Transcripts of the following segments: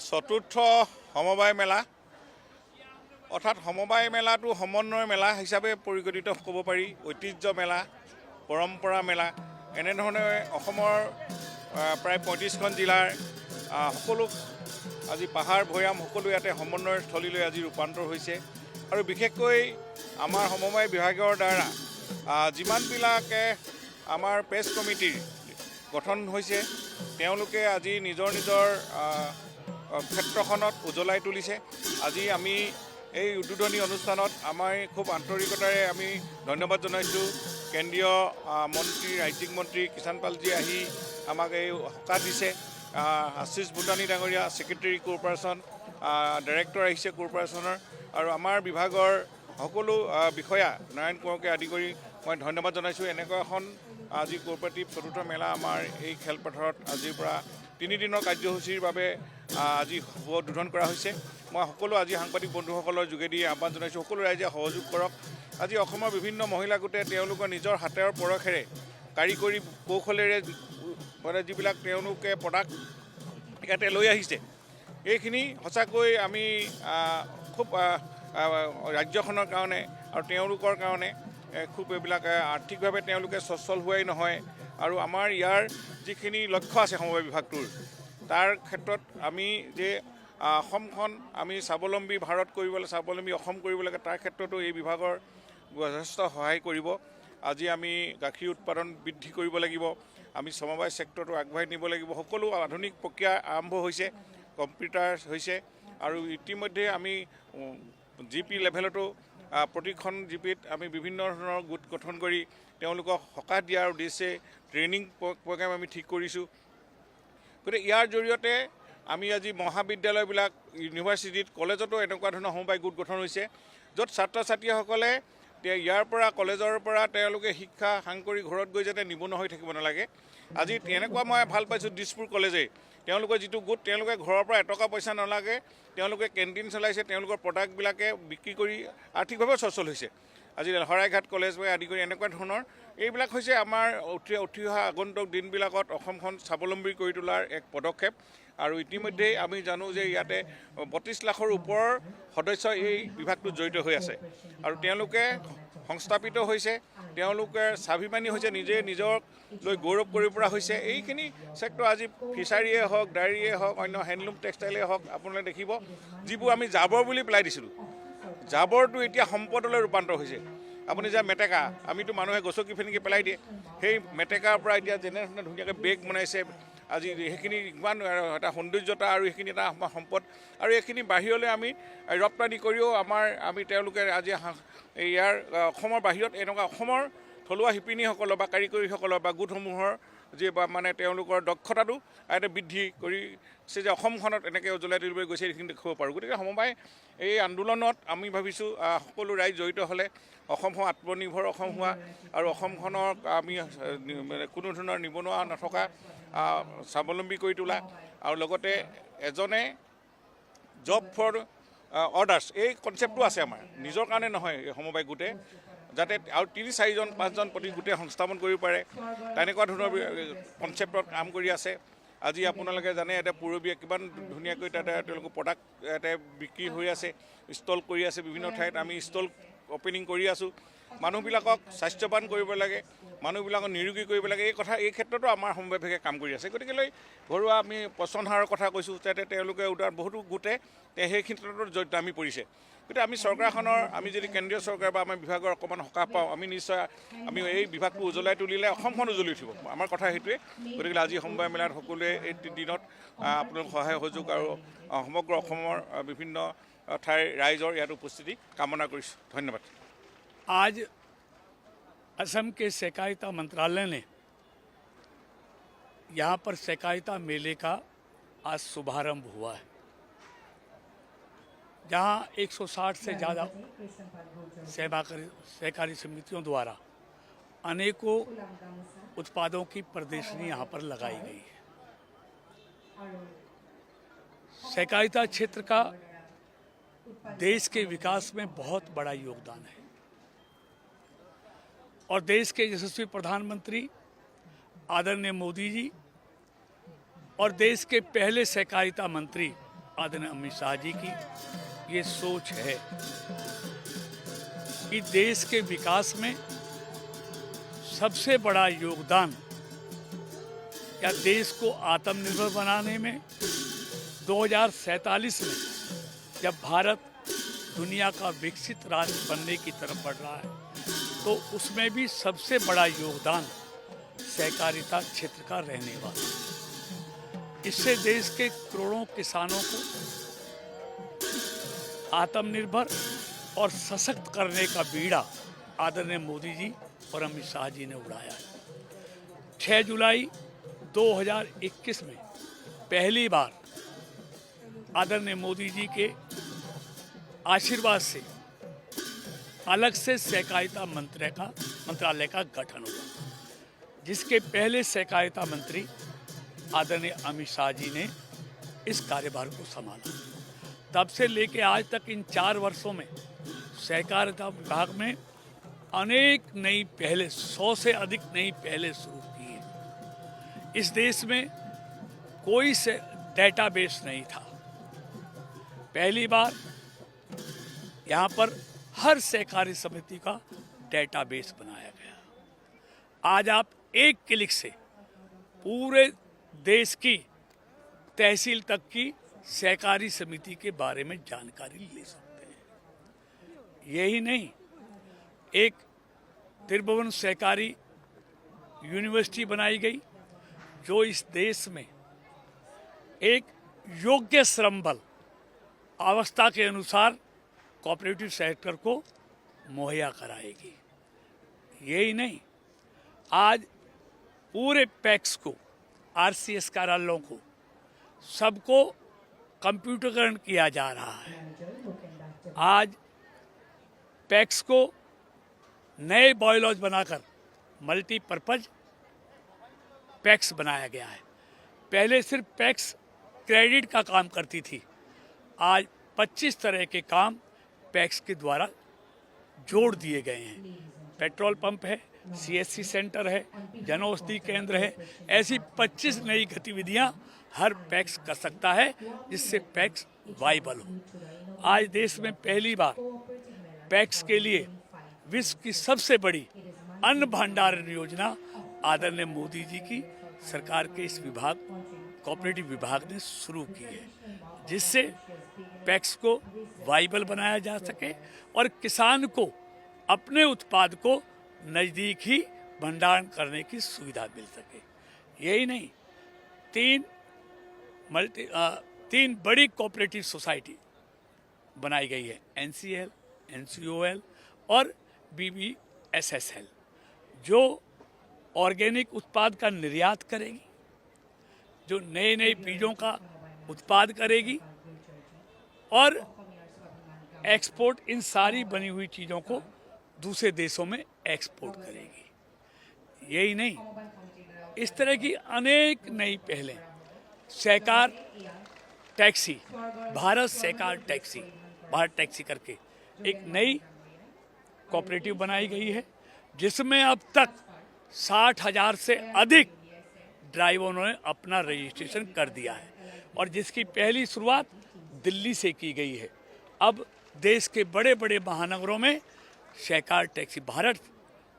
চতুৰ্থ সমবায় মেলা অৰ্থাৎ সমবায় মেলাটো সমন্বয় মেলা হিচাপে পৰিগণিত ক'ব পাৰি। ঐতিহ্য মেলা, পৰম্পৰা মেলা, এনেধৰণে অসমৰ প্ৰায় 35খন জিলাৰ সকলো আজি পাহাৰ ভৈয়াম সকলো ইয়াতে সমন্বয়ৰ স্থলীলৈ আজি ৰূপান্তৰ হৈছে। আৰু বিশেষকৈ আমাৰ সমবায় বিভাগৰ দ্বাৰা যিমানবিলাকে আমাৰ প্ৰেছ কমিটিৰ গঠন হৈছে তেওঁলোকে আজি নিজৰ নিজৰ ক্ষেত্ৰখনত উজ্বলাই তুলিছে। আজি আমি এই উদ্বোধনী অনুষ্ঠানত আমাৰ খুব আন্তৰিকতাৰে আমি ধন্যবাদ জনাইছোঁ কেন্দ্ৰীয় মন্ত্ৰী, ৰাজ্যিক মন্ত্ৰী কিষাণ পালজী আহি আমাক এই সকাহ দিছে। আশিষ ভূটানী ডাঙৰীয়া, ছেক্ৰেটেৰী কৰ্প'ৰেশ্যন, ডাইৰেক্টৰ আহিছে কৰ্প'ৰেশ্যনৰ, আৰু আমাৰ বিভাগৰ সকলো বিষয়া নাৰায়ণ কোঁৱৰকে আদি কৰি মই ধন্যবাদ জনাইছোঁ। এনেকুৱা এখন আজি কোঅপাৰেটিভ চতুৰ্থ মেলা আমাৰ এই খেলপথাৰত আজিৰ পৰা 3 দিনৰ কাৰ্যসূচীৰ বাবে আজি উদ্বোধন কৰা হৈছে। মই সকলো আজি সাংবাদিক বন্ধুসকলৰ যোগেদি আহ্বান জনাইছোঁ, সকলো ৰাইজে সহযোগ কৰক। আজি অসমৰ বিভিন্ন মহিলা গোটে তেওঁলোকৰ নিজৰ হাতেৰ পৰশেৰে কাৰিকৰী কৌশলেৰে মানে যিবিলাক তেওঁলোকে প্ৰডাক্ট ইয়াতে লৈ আহিছে, এইখিনি সঁচাকৈ আমি খুব ৰাজ্যখনৰ কাৰণে আৰু তেওঁলোকৰ কাৰণে খুব এইবিলাক আৰ্থিকভাৱে তেওঁলোকে সচ্ছল হোৱাই নহয়, আৰু আমাৰ ইয়াৰ যিখিনি লক্ষ্য আছে সমবায় বিভাগটোৰ, তাৰ ক্ষেত্ৰত আমি যে অসমখন আমি স্বাৱলম্বী ভাৰত কৰিবলৈ, স্বাৱলম্বী অসম কৰিব লাগে, তাৰ ক্ষেত্ৰতো এই বিভাগৰ যথেষ্ট সহায় কৰিব। আজি আমি গাখীৰ উৎপাদন বৃদ্ধি কৰিব লাগিব, আমি সমবায় ছেক্টৰটো আগবঢ়াই নিব লাগিব। সকলো আধুনিক প্ৰক্ৰিয়া আৰম্ভ হৈছে, কম্পিউটাৰ হৈছে, আৰু ইতিমধ্যে আমি জি পি লেভেলতো প্ৰতিখন জি পিত আমি বিভিন্ন ধৰণৰ গোট গঠন কৰি তেওঁলোকক সকাহ দিয়াৰ উদ্দেশ্যে ট্ৰেইনিং প্ৰগ্ৰেম আমি ঠিক কৰিছোঁ। গতিকে ইয়াৰ জৰিয়তে আমি আজি মহাবিদ্যালয়বিলাক, ইউনিভাৰ্চিটিত, কলেজতো এনেকুৱা ধৰণৰ সমবায় গোট গঠন হৈছে, য'ত ছাত্ৰ ছাত্ৰীসকলে ইয়াৰ পৰা কলেজৰ পৰা তেওঁলোকে শিক্ষা সাং কৰি ঘৰত গৈ যাতে নিবনুৱা হৈ থাকিব নালাগে। আজি এনেকুৱা মই ভাল পাইছোঁ, দিছপুৰ কলেজে তেওঁলোকৰ যিটো গোট, তেওঁলোকে ঘৰৰ পৰা এটকা পইচা নালাগে, তেওঁলোকে কেণ্টিন চলাইছে, তেওঁলোকৰ প্ৰডাক্টবিলাকে বিক্ৰী কৰি আৰ্থিকভাৱে সচ্ছল হৈছে। আজি শৰাইঘাট কলেজ আদি কৰি এনেকুৱা ধৰণৰ এইবিলাক হৈছে আমাৰ উঠি অহা আগন্তুক দিনবিলাকত অসমখন স্বাৱলম্বী কৰি তোলাৰ এক পদক্ষেপ। আৰু ইতিমধ্যেই আমি জানো যে ইয়াতে 32 লাখৰ ওপৰৰ সদস্য এই বিভাগটোত জড়িত হৈ আছে, আৰু তেওঁলোকে সংস্থাপিত হৈছে, তেওঁলোকে স্বাভিমানী হৈছে, নিজে নিজক লৈ গৌৰৱ কৰিব পৰা হৈছে। এইখিনি ছেক্টৰ আজি ফিছাৰীয়ে হওক, ডায়েৰীয়ে হওক, অন্য হেণ্ডলুম টেক্সটাইলে হওক, আপোনালোকে দেখিব যিবোৰ আমি জাবৰ বুলি পেলাই দিছিলোঁ, জাবৰটো এতিয়া সম্পদলৈ ৰূপান্তৰ হৈছে। আপুনি যে মেটেকা, আমিতো মানুহে গছকি ফেনেকি পেলাই দিয়ে, সেই মেটেকাৰ পৰা এতিয়া যেনেধৰণে ধুনীয়াকৈ বেগ বনাইছে, আজি সেইখিনি ইমান এটা সৌন্দৰ্যতা, আৰু এইখিনি এটা আমাৰ সম্পদ, আৰু এইখিনি বাহিৰলৈ আমি ৰপ্তানি কৰিও আমি তেওঁলোকে আজি ইয়াৰ অসমৰ বাহিৰত এনেকুৱা অসমৰ থলুৱা শিপিনীসকলৰ বা কাৰিকৰীসকলৰ বা গোটসমূহৰ যি মানে তেওঁলোকৰ দক্ষতাটো ইয়াতে বৃদ্ধি কৰিছে, যে অসমখনত এনেকৈ উজ্বলাই তুলিবলৈ গৈছে, এইখিনি দেখাব পাৰোঁ। গতিকে সমবায় এই আন্দোলনত আমি ভাবিছোঁ সকলো ৰাইজ জড়িত হ'লে অসমখন আত্মনিৰ্ভৰ অসম হোৱা, আৰু অসমখনক আমি কোনো ধৰণৰ নিবনুৱা নথকা স্বাৱলম্বী কৰি তোলা, আৰু লগতে এজনে জব ফৰ অৰ্ডাৰ্ছ, এই কনচেপ্টটো আছে আমাৰ নিজৰ কাৰণে নহয়। এই সমবায় গোটে যাতে আৰু 3-4জন 5জন প্ৰতি গোটে সংস্থাপন কৰিব পাৰে, তেনেকুৱা ধৰণৰ কনচেপ্টত কাম কৰি আছে। আজি আপোনালোকে জানে ইয়াতে পূৰবীয়ে কিমান ধুনীয়াকৈ তাতে তেওঁলোকৰ প্ৰডাক্ট ইয়াতে বিক্ৰী হৈ আছে, ষ্টল কৰি আছে, বিভিন্ন ঠাইত আমি ষ্টল অপেনিং কৰি আছোঁ। মানুহবিলাকক স্বাস্থ্যৱান কৰিব লাগে, মানুহবিলাকক নিৰোগী কৰিব লাগে, এই ক্ষেত্ৰতো আমাৰ সমবায় বিভাগে কাম কৰি আছে। গতিকেলৈ ঘৰুৱা আমি পচন সাৰৰ কথা কৈছোঁ, যাতে তেওঁলোকে বহুতো গোটে সেই ক্ষেত্ৰতো জড়িত আমি পৰিছে। গতিকে আমি চৰকাৰখনৰ, আমি যদি কেন্দ্ৰীয় চৰকাৰ বা আমাৰ বিভাগৰ অকণমান সকাহ পাওঁ, আমি নিশ্চয় আমি এই বিভাগটো উজ্বলাই তুলিলে অসমখন উজ্বলি উঠিব, আমাৰ কথা সেইটোৱে। গতিকে আজি সমবায় মেলাত সকলোৱে এই দিনত আপোনালোক সহায় সহযোগ আৰু সমগ্ৰ অসমৰ বিভিন্ন ঠাইৰ ৰাইজৰ ইয়াত উপস্থিতি কামনা কৰিছোঁ। ধন্যবাদ। आज असम के सहकारिता मंत्रालय ने यहाँ पर सहकारिता मेले का आज शुभारंभ हुआ है, जहाँ 160 से ज़्यादा सहकारी समितियों द्वारा अनेकों उत्पादों की प्रदर्शनी यहाँ पर लगाई गई है। सहकारिता क्षेत्र का देश के विकास में बहुत बड़ा योगदान है, और देश के यशस्वी प्रधानमंत्री आदरणीय मोदी जी और देश के पहले सहकारिता मंत्री आदरणीय अमित शाह जी की ये सोच है कि देश के विकास में सबसे बड़ा योगदान या देश को आत्मनिर्भर बनाने में 2047 में जब भारत दुनिया का विकसित राष्ट्र बनने की तरफ बढ़ रहा है तो उसमें भी सबसे बड़ा योगदान सहकारिता क्षेत्र का रहने वाला है। इससे देश के करोड़ों किसानों को आत्मनिर्भर और सशक्त करने का बीड़ा आदरणीय मोदी जी और अमित शाह जी ने उड़ाया है। 6 जुलाई 2021 में पहली बार आदरणीय मोदी जी के आशीर्वाद से अलग से सहकारिता मंत्रालय का गठन हुआ, जिसके पहले सहकारिता मंत्री आदरणीय अमित शाह जी ने इस कार्यभार को संभाला। तब से लेकर आज तक इन 4 वर्षों में सहकारिता विभाग में अनेक नई पहले 100 से अधिक नई पहले शुरू की है। इस देश में कोई से डेटाबेस नहीं था। पहली बार यहाँ पर हर सहकारी समिति का डेटाबेस बनाया गया। आज आप एक क्लिक से पूरे देश की तहसील तक की सहकारी समिति के बारे में जानकारी ले सकते हैं। यही नहीं, एक त्रिभुवन सहकारी यूनिवर्सिटी बनाई गई जो इस देश में एक योग्य श्रम बल अवस्था के अनुसार कोऑपरेटिव सेक्टर को मुहैया कराएगी। यही नहीं, आज पूरे पैक्स को, आरसीएस कार्यालयों को, सबको कंप्यूटरीकरण किया जा रहा है। आज पैक्स को नए बायलॉज बनाकर मल्टीपर्पज पैक्स बनाया गया है। पहले सिर्फ पैक्स क्रेडिट का काम करती थी, आज 25 तरह के काम पैक्स के द्वारा जोड़ दिए गए हैं। पेट्रोल पंप है, सीएससी सेंटर है, जनऔषधि केंद्र है, ऐसी 25 नई गतिविधियां हर पैक्स कर सकता है जिससे पैक्स वाइबल हो। आज देश में पहली बार पैक्स के लिए विश्व की सबसे बड़ी अन्न भंडारण योजना आदरणीय मोदी जी की सरकार के इस विभाग, कोऑपरेटिव विभाग ने शुरू की है, जिससे पैक्स को वाइबल बनाया जा सके और किसान को अपने उत्पाद को नज़दीक ही भंडारण करने की सुविधा मिल सके। यही नहीं, 3 बड़ी कोऑपरेटिव सोसाइटी बनाई गई है, एनसीएल, एनसीओएल और बीबीएसएसएल, जो ऑर्गेनिक उत्पाद का निर्यात करेगी, जो नए नए बीजों का उत्पाद करेगी और एक्सपोर्ट इन सारी बनी हुई चीज़ों को दूसरे देशों में एक्सपोर्ट करेगी। यही नहीं, इस तरह की अनेक नई पहलें, सहकार टैक्सी, भारत सहकार टैक्सी, भारत टैक्सी करके एक नई कोऑपरेटिव बनाई गई है, जिसमें अब तक 60,000 से अधिक ड्राइवरों ने अपना रजिस्ट्रेशन कर दिया है और जिसकी पहली शुरुआत दिल्ली से की गई है। अब देश के बड़े बड़े महानगरों में सहकार टैक्सी, भारत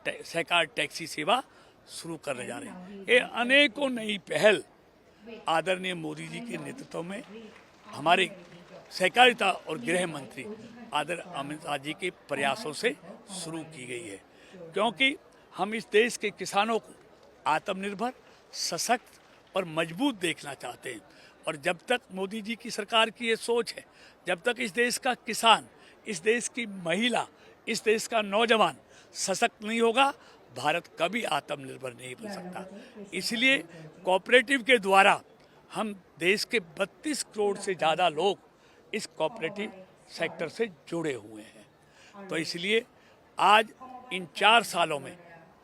सहकार टैक्सी सेवा शुरू करने जा रहे हैं। ये अनेकों नई पहल आदरणीय मोदी जी के नेतृत्व में हमारे सहकारिता और गृह मंत्री आदरणीय अमित शाह जी के प्रयासों से शुरू की गई है, क्योंकि हम इस देश के किसानों को आत्मनिर्भर, सशक्त और मजबूत देखना चाहते हैं। और जब तक मोदी जी की सरकार की ये सोच है, जब तक इस देश का किसान, इस देश की महिला, इस देश का नौजवान सशक्त नहीं होगा, भारत कभी आत्मनिर्भर नहीं बन सकता। इसलिए कोऑपरेटिव के द्वारा हम देश के 32 करोड़ से ज़्यादा लोग इस कोऑपरेटिव सेक्टर से जुड़े हुए हैं। तो इसलिए आज इन 4 सालों में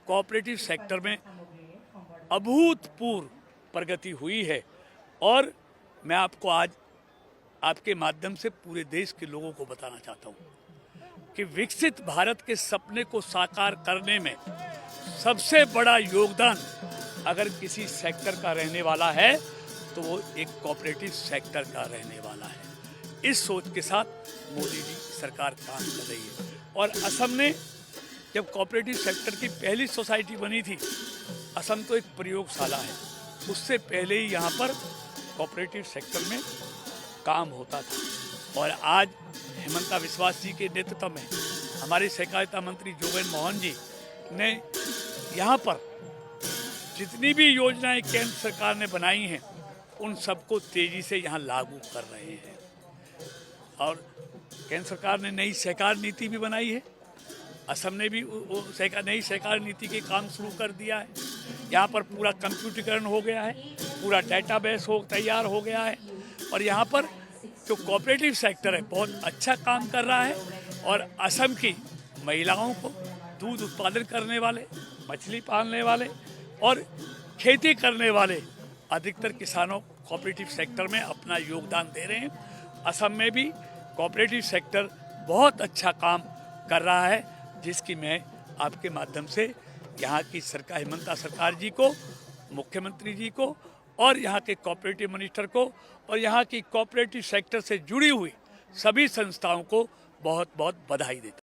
कोऑपरेटिव सेक्टर में अभूतपूर्व प्रगति हुई है और मैं आपको आज आपके माध्यम से पूरे देश के लोगों को बताना चाहता हूँ कि विकसित भारत के सपने को साकार करने में सबसे बड़ा योगदान अगर किसी सेक्टर का रहने वाला है तो वो एक कोऑपरेटिव सेक्टर का रहने वाला है। इस सोच के साथ मोदी जी की सरकार काम कर रही है। और असम ने जब कोऑपरेटिव सेक्टर की पहली सोसाइटी बनी थी, असम तो एक प्रयोगशाला है, उससे पहले ही यहाँ पर कोऑपरेटिव सेक्टर में काम होता था। और आज हेमंता विश्वास जी के नेतृत्व में हमारे सहकारिता मंत्री जोगेन मोहन जी ने यहाँ पर जितनी भी योजनाएं केंद्र सरकार ने बनाई हैं उन सबको तेजी से यहाँ लागू कर रहे हैं। और केंद्र सरकार ने नई सहकार नीति भी बनाई है, असम ने भी नई सहकार नीति के काम शुरू कर दिया है। यहाँ पर पूरा कंप्यूटरीकरण हो गया है, पूरा डेटाबेस तैयार हो गया है। और यहाँ पर जो कोऑपरेटिव सेक्टर है बहुत अच्छा काम कर रहा है। और असम की महिलाओं को दूध उत्पादन करने वाले, मछली पालने वाले और खेती करने वाले अधिकतर किसानों कोऑपरेटिव सेक्टर में अपना योगदान दे रहे हैं। असम में भी कोऑपरेटिव सेक्टर बहुत अच्छा काम कर रहा है, जिसकी मैं आपके माध्यम से यहाँ की सरकार, हेमंता सरकार जी को, मुख्यमंत्री जी को और यहाँ के कोऑपरेटिव मिनिस्टर को और यहाँ की कोऑपरेटिव सेक्टर से जुड़ी हुई सभी संस्थाओं को बहुत बहुत बधाई देता हूँ।